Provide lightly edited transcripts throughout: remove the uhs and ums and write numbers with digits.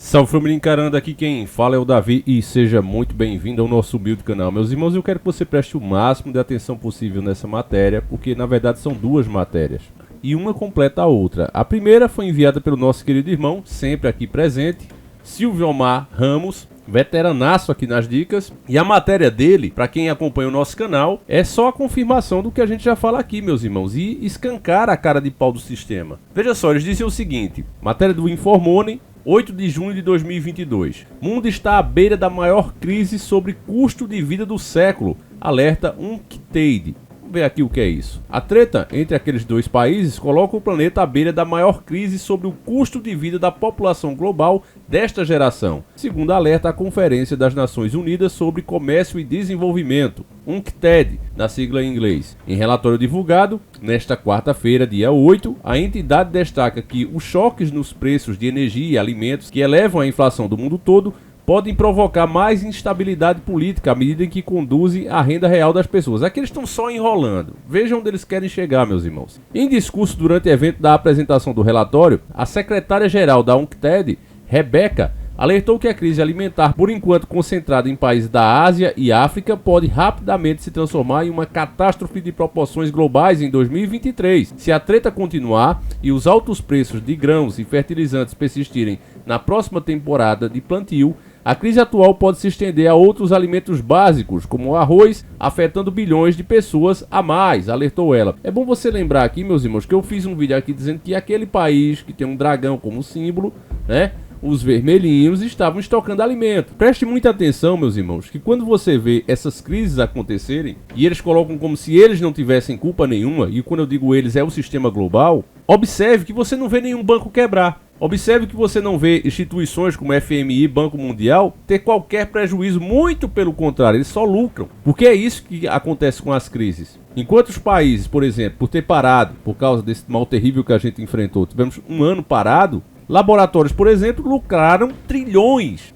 Salve família encarando, aqui quem fala é o Davi e seja muito bem-vindo ao nosso humilde canal. Meus irmãos, eu quero que você preste o máximo de atenção possível nessa matéria, porque na verdade são duas matérias e uma completa a outra. A primeira foi enviada pelo nosso querido irmão, sempre aqui presente, Silvio Omar Ramos, veteranaço aqui nas dicas, e a matéria dele, para quem acompanha o nosso canal, é só a confirmação do que a gente já fala aqui, meus irmãos, e escancar a cara de pau do sistema. Veja só, eles dizem o seguinte, matéria do Informone, 8 de junho de 2022. Mundo está à beira da maior crise sobre custo de vida do século, alerta UNCTAD. Vamos ver aqui o que é isso. A treta entre aqueles dois países coloca o planeta à beira da maior crise sobre o custo de vida da população global desta geração, segundo alerta a Conferência das Nações Unidas sobre Comércio e Desenvolvimento, UNCTAD, na sigla em inglês. Em relatório divulgado nesta quarta-feira, dia 8, a entidade destaca que os choques nos preços de energia e alimentos que elevam a inflação do mundo todo podem provocar mais instabilidade política à medida em que conduzem à renda real das pessoas. Aqui eles estão só enrolando. Vejam onde eles querem chegar, meus irmãos. Em discurso durante o evento da apresentação do relatório, a secretária-geral da UNCTAD, Rebeca, alertou que a crise alimentar, por enquanto concentrada em países da Ásia e África, pode rapidamente se transformar em uma catástrofe de proporções globais em 2023. Se a treta continuar e os altos preços de grãos e fertilizantes persistirem na próxima temporada de plantio, a crise atual pode se estender a outros alimentos básicos, como o arroz, afetando bilhões de pessoas a mais, alertou ela. É bom você lembrar aqui, meus irmãos, que eu fiz um vídeo aqui dizendo que aquele país que tem um dragão como símbolo, né, os vermelhinhos estavam estocando alimento. Preste muita atenção, meus irmãos, que quando você vê essas crises acontecerem, e eles colocam como se eles não tivessem culpa nenhuma, e quando eu digo eles é o sistema global, observe que você não vê nenhum banco quebrar. Observe que você não vê instituições como FMI, Banco Mundial, ter qualquer prejuízo, muito pelo contrário, eles só lucram. Porque é isso que acontece com as crises. Enquanto os países, por exemplo, por ter parado, por causa desse mal terrível que a gente enfrentou, tivemos um ano parado, laboratórios, por exemplo, lucraram trilhões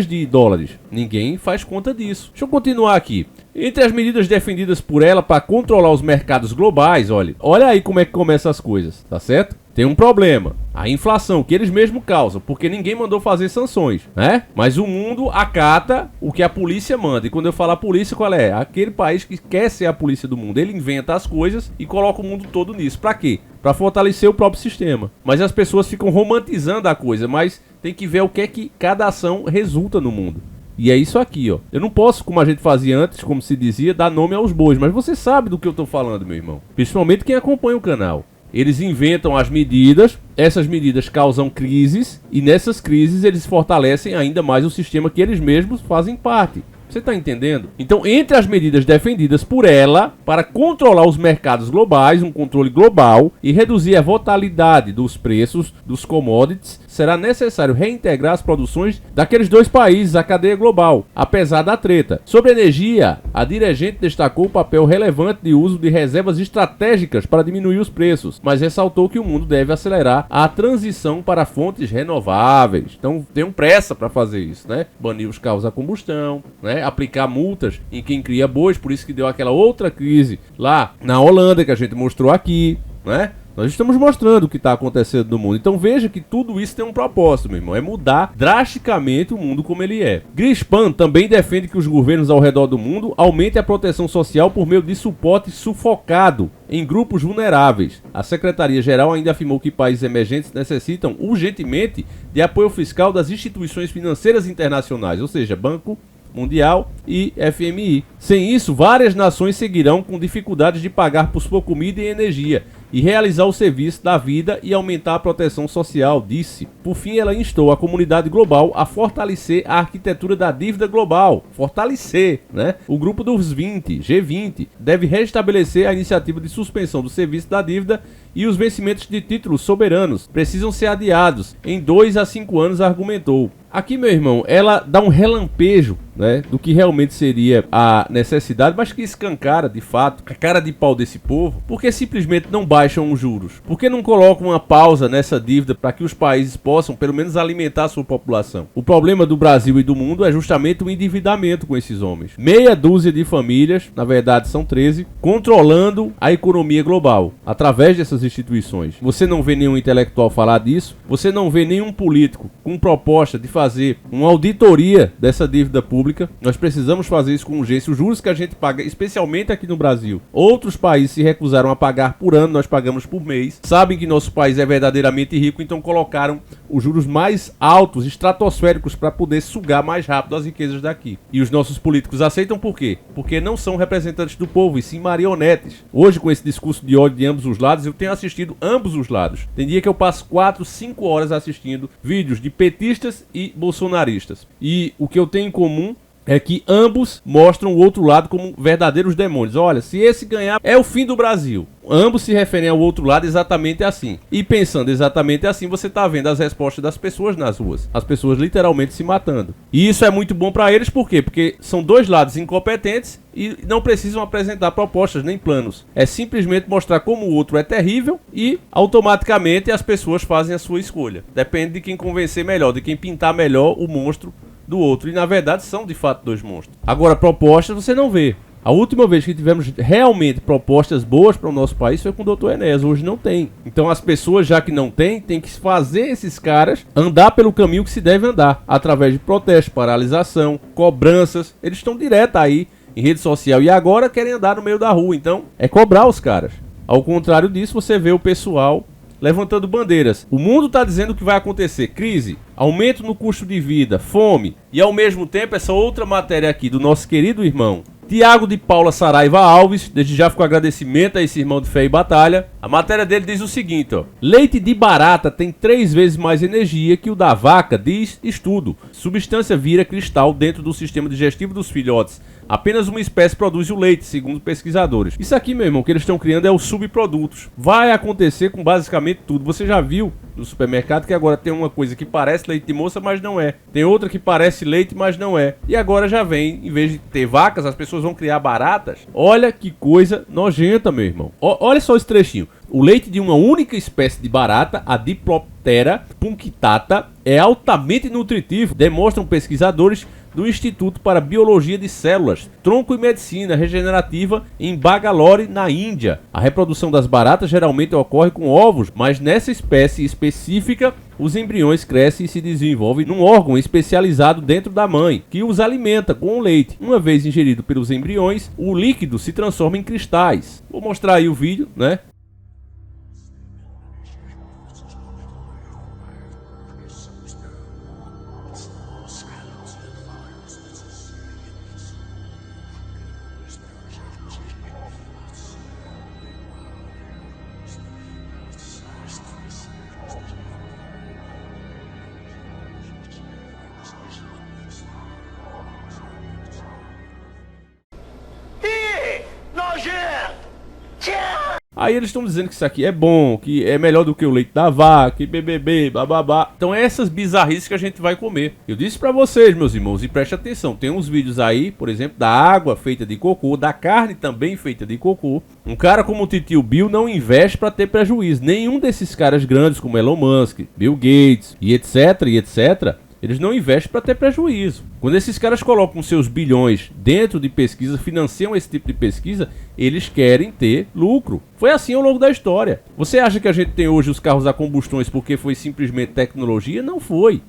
de dólares. Ninguém faz conta disso. Deixa eu continuar aqui. Entre as medidas defendidas por ela para controlar os mercados globais, olha aí como é que começam as coisas, tá certo? Tem um problema, a inflação, que eles mesmos causam, porque ninguém mandou fazer sanções, né? Mas o mundo acata o que a polícia manda. E quando eu falo a polícia, qual é? Aquele país que quer ser a polícia do mundo. Ele inventa as coisas e coloca o mundo todo nisso. Pra quê? Pra fortalecer o próprio sistema. Mas as pessoas ficam romantizando a coisa, mas tem que ver o que é que cada ação resulta no mundo. E é isso aqui, ó. Eu não posso, como a gente fazia antes, como se dizia, dar nome aos bois. Mas você sabe do que eu tô falando, meu irmão. Principalmente quem acompanha o canal. Eles inventam as medidas, essas medidas causam crises, e nessas crises eles fortalecem ainda mais o sistema que eles mesmos fazem parte. Você está entendendo? Então, entre as medidas defendidas por ela para controlar os mercados globais, um controle global e reduzir a volatilidade dos preços dos commodities, será necessário reintegrar as produções daqueles dois países à cadeia global, apesar da treta. Sobre energia, a dirigente destacou o papel relevante de uso de reservas estratégicas para diminuir os preços, mas ressaltou que o mundo deve acelerar a transição para fontes renováveis. Então, tenham pressa para fazer isso, né? Banir os carros a combustão, né? Aplicar multas em quem cria bois, por isso que deu aquela outra crise lá na Holanda que a gente mostrou aqui, né? Nós estamos mostrando o que está acontecendo no mundo. Então veja que tudo isso tem um propósito, meu irmão. É mudar drasticamente o mundo como ele é. Greenspan também defende que os governos ao redor do mundo aumentem a proteção social por meio de suporte sufocado em grupos vulneráveis. A Secretaria-Geral ainda afirmou que países emergentes necessitam urgentemente de apoio fiscal das instituições financeiras internacionais, ou seja, Banco Mundial e FMI. Sem isso, várias nações seguirão com dificuldades de pagar por sua comida e energia e realizar o serviço da vida e aumentar a proteção social, disse. Por fim, ela instou a comunidade global a fortalecer a arquitetura da dívida global. Fortalecer, né? O grupo dos 20, G20, deve restabelecer a iniciativa de suspensão do serviço da dívida e os vencimentos de títulos soberanos precisam ser adiados em 2 a 5 anos, argumentou. Aqui, meu irmão, ela dá um relampejo né, do que realmente seria a necessidade, mas que escancara, de fato, a cara de pau desse povo, porque simplesmente não baixam os juros? Porque não colocam uma pausa nessa dívida para que os países possam, pelo menos, alimentar a sua população? O problema do Brasil e do mundo é justamente o endividamento com esses homens. Meia dúzia de famílias, na verdade são 13, controlando a economia global, através dessas instituições. Você não vê nenhum intelectual falar disso, você não vê nenhum político com proposta de fazer uma auditoria dessa dívida pública. Nós precisamos fazer isso com urgência. Os juros que a gente paga, especialmente aqui no Brasil, outros países se recusaram a pagar por ano, nós pagamos por mês. Sabem que nosso país é verdadeiramente rico, então colocaram os juros mais altos, estratosféricos, para poder sugar mais rápido as riquezas daqui. E os nossos políticos aceitam por quê? Porque não são representantes do povo, e sim marionetes. Hoje, com esse discurso de ódio de ambos os lados, eu tenho assistido ambos os lados. Tem dia que eu passo 4, 5 horas assistindo vídeos de petistas e bolsonaristas. E o que eu tenho em comum é que ambos mostram o outro lado como verdadeiros demônios. Olha, se esse ganhar, é o fim do Brasil. Ambos se referem ao outro lado exatamente assim. E pensando exatamente assim, você está vendo as respostas das pessoas nas ruas. As pessoas literalmente se matando. E isso é muito bom para eles, por quê? Porque são dois lados incompetentes e não precisam apresentar propostas nem planos. É simplesmente mostrar como o outro é terrível e automaticamente as pessoas fazem a sua escolha. Depende de quem convencer melhor, de quem pintar melhor o monstro do outro. E na verdade são de fato dois monstros. Agora, propostas você não vê. A última vez que tivemos realmente propostas boas para o nosso país foi com o Dr. Enéas. Hoje não tem. Então as pessoas, já que não tem que fazer esses caras andar pelo caminho que se deve andar, através de protestos, paralisação, cobranças. Eles estão direto aí em rede social e agora querem andar no meio da rua. Então é cobrar os caras. Ao contrário disso, você vê o pessoal levantando bandeiras. O mundo está dizendo o que vai acontecer: crise, aumento no custo de vida, fome. E ao mesmo tempo, essa outra matéria aqui do nosso querido irmão Tiago de Paula Saraiva Alves, desde já fico agradecimento a esse irmão de fé e batalha. A matéria dele diz o seguinte, ó: leite de barata tem 3 vezes mais energia que o da vaca, diz estudo. Substância vira cristal dentro do sistema digestivo dos filhotes. Apenas uma espécie produz o leite, segundo pesquisadores. Isso aqui, meu irmão, que eles estão criando é os subprodutos. Vai acontecer com basicamente tudo. Você já viu no supermercado que agora tem uma coisa que parece leite de moça, mas não é. Tem outra que parece leite, mas não é. E agora já vem, em vez de ter vacas, as pessoas vão criar baratas. Olha que coisa nojenta, meu irmão. Olha só esse trechinho. O leite de uma única espécie de barata, a Diploptera punctata, é altamente nutritivo, demonstram pesquisadores do Instituto para Biologia de Células, Tronco e Medicina Regenerativa em Bangalore, na Índia. A reprodução das baratas geralmente ocorre com ovos, mas nessa espécie específica, os embriões crescem e se desenvolvem num órgão especializado dentro da mãe, que os alimenta com o leite. Uma vez ingerido pelos embriões, o líquido se transforma em cristais. Vou mostrar aí o vídeo, né? Aí eles estão dizendo que isso aqui é bom, que é melhor do que o leite da vaca, e BBB, bababá. Então é essas bizarrices que a gente vai comer. Eu disse pra vocês, meus irmãos, e preste atenção. Tem uns vídeos aí, por exemplo, da água feita de cocô, da carne também feita de cocô. Um cara como o Titio Bill não investe pra ter prejuízo. Nenhum desses caras grandes como Elon Musk, Bill Gates e etc, eles não investem para ter prejuízo. Quando esses caras colocam seus bilhões dentro de pesquisa, financiam esse tipo de pesquisa, eles querem ter lucro. Foi assim ao longo da história. Você acha que a gente tem hoje os carros a combustões porque foi simplesmente tecnologia? Não foi.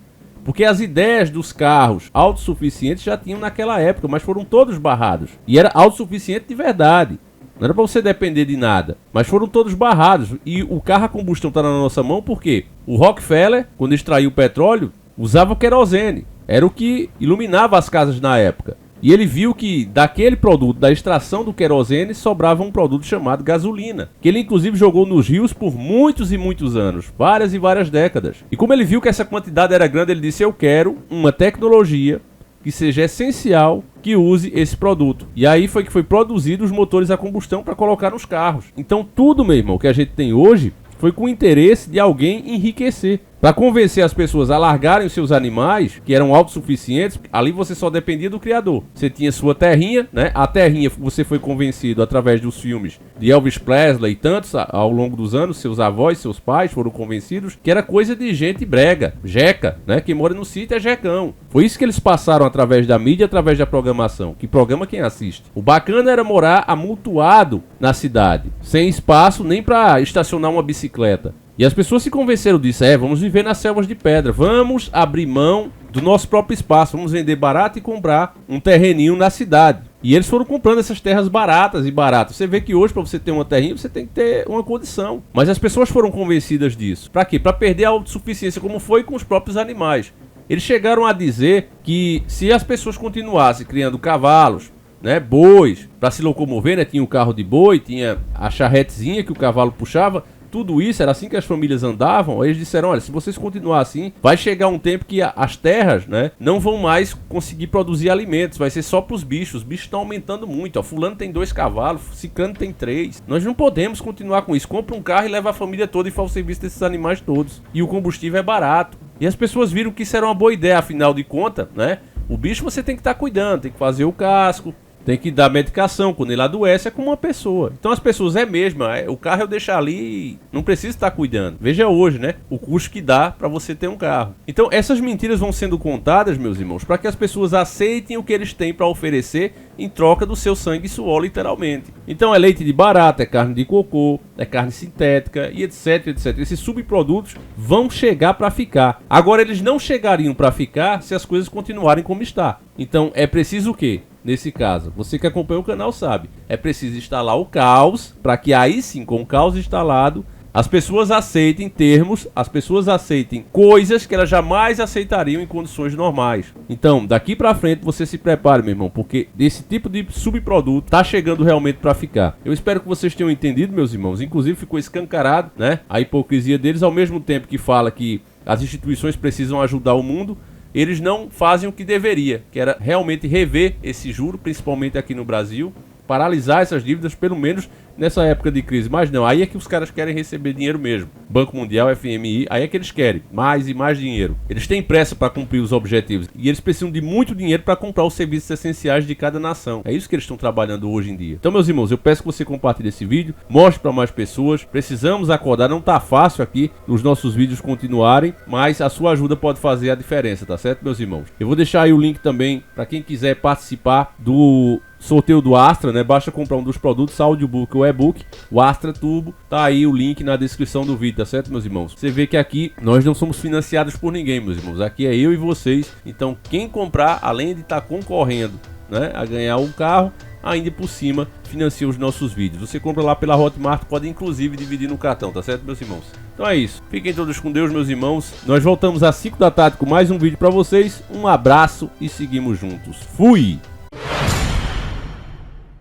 Porque as ideias dos carros autossuficientes já tinham naquela época, mas foram todos barrados. E era autossuficiente de verdade. Não era para você depender de nada, mas foram todos barrados. E o carro a combustão está na nossa mão porque o Rockefeller, quando extraiu o petróleo, usava querosene. Era o que iluminava as casas na época. E ele viu que daquele produto, da extração do querosene, sobrava um produto chamado gasolina, que ele inclusive jogou nos rios por muitos e muitos anos, várias e várias décadas. E como ele viu que essa quantidade era grande, ele disse: eu quero uma tecnologia que seja essencial, que use esse produto. E aí foi que foi produzido os motores a combustão para colocar nos carros. Então tudo, meu irmão, que a gente tem hoje foi com o interesse de alguém enriquecer. Para convencer as pessoas a largarem os seus animais, que eram autossuficientes, ali você só dependia do criador. Você tinha sua terrinha, né? A terrinha você foi convencido através dos filmes de Elvis Presley e tantos ao longo dos anos, seus avós, seus pais foram convencidos que era coisa de gente brega, jeca, né? Quem mora no sítio é jecão. Foi isso que eles passaram através da mídia, através da programação. Que programa quem assiste? O bacana era morar amultuado na cidade, sem espaço nem para estacionar uma bicicleta. E as pessoas se convenceram disso, vamos viver nas selvas de pedra, vamos abrir mão do nosso próprio espaço, vamos vender barato e comprar um terreninho na cidade. E eles foram comprando essas terras baratas e baratas. Você vê que hoje, para você ter uma terrinha, você tem que ter uma condição. Mas as pessoas foram convencidas disso. Para quê? Para perder a autossuficiência, como foi com os próprios animais. Eles chegaram a dizer que se as pessoas continuassem criando cavalos, né, bois, para se locomover, né, tinha o carro de boi, tinha a charretezinha que o cavalo puxava, tudo isso, era assim que as famílias andavam. Aí eles disseram, olha, se vocês continuarem assim, vai chegar um tempo que as terras, né, não vão mais conseguir produzir alimentos, vai ser só para os bichos. Os bichos estão aumentando muito, ó. Fulano tem 2 cavalos, Ciclano tem 3. Nós não podemos continuar com isso. Compra um carro e leva a família toda e faz o serviço desses animais todos. E o combustível é barato. E as pessoas viram que isso era uma boa ideia, afinal de contas, né? O bicho você tem que estar cuidando, tem que fazer o casco, tem que dar medicação, quando ele adoece é como uma pessoa. Então as pessoas mesmo, o carro eu deixo ali, não precisa estar cuidando. Veja hoje, né, o custo que dá para você ter um carro. Então essas mentiras vão sendo contadas, meus irmãos, para que as pessoas aceitem o que eles têm para oferecer em troca do seu sangue e suor, literalmente. Então é leite de barata, é carne de cocô, é carne sintética e etc, etc. Esses subprodutos vão chegar para ficar. Agora eles não chegariam para ficar se as coisas continuarem como está. Então é preciso o quê? Nesse caso, você que acompanha o canal sabe, é preciso instalar o caos, para que aí sim, com o caos instalado, as pessoas aceitem termos, as pessoas aceitem coisas que elas jamais aceitariam em condições normais. Então, daqui pra frente você se prepare, meu irmão, porque desse tipo de subproduto tá chegando realmente pra ficar. Eu espero que vocês tenham entendido, meus irmãos. Inclusive ficou escancarado, né, a hipocrisia deles, ao mesmo tempo que fala que as instituições precisam ajudar o mundo. Eles não fazem o que deveria, que era realmente rever esse juro, principalmente aqui no Brasil, paralisar essas dívidas, pelo menos nessa época de crise. Mas não, aí é que os caras querem receber dinheiro mesmo. Banco Mundial, FMI, aí é que eles querem mais e mais dinheiro. Eles têm pressa para cumprir os objetivos e eles precisam de muito dinheiro para comprar os serviços essenciais de cada nação. É isso que eles estão trabalhando hoje em dia. Então, meus irmãos, eu peço que você compartilhe esse vídeo, mostre para mais pessoas. Precisamos acordar, não tá fácil aqui os nossos vídeos continuarem, mas a sua ajuda pode fazer a diferença, tá certo, meus irmãos? Eu vou deixar aí o link também para quem quiser participar do sorteio do Astra, né? Basta comprar um dos produtos, audiobook ou e-book, o Astra Turbo. Tá aí o link na descrição do vídeo, tá certo, meus irmãos? Você vê que aqui nós não somos financiados por ninguém, meus irmãos. Aqui é eu e vocês. Então, quem comprar, além de estar concorrendo, né, a ganhar um carro, ainda por cima financia os nossos vídeos. Você compra lá pela Hotmart, pode inclusive dividir no cartão, tá certo, meus irmãos? Então é isso. Fiquem todos com Deus, meus irmãos. Nós voltamos às 5 da tarde com mais um vídeo pra vocês. Um abraço e seguimos juntos. Fui!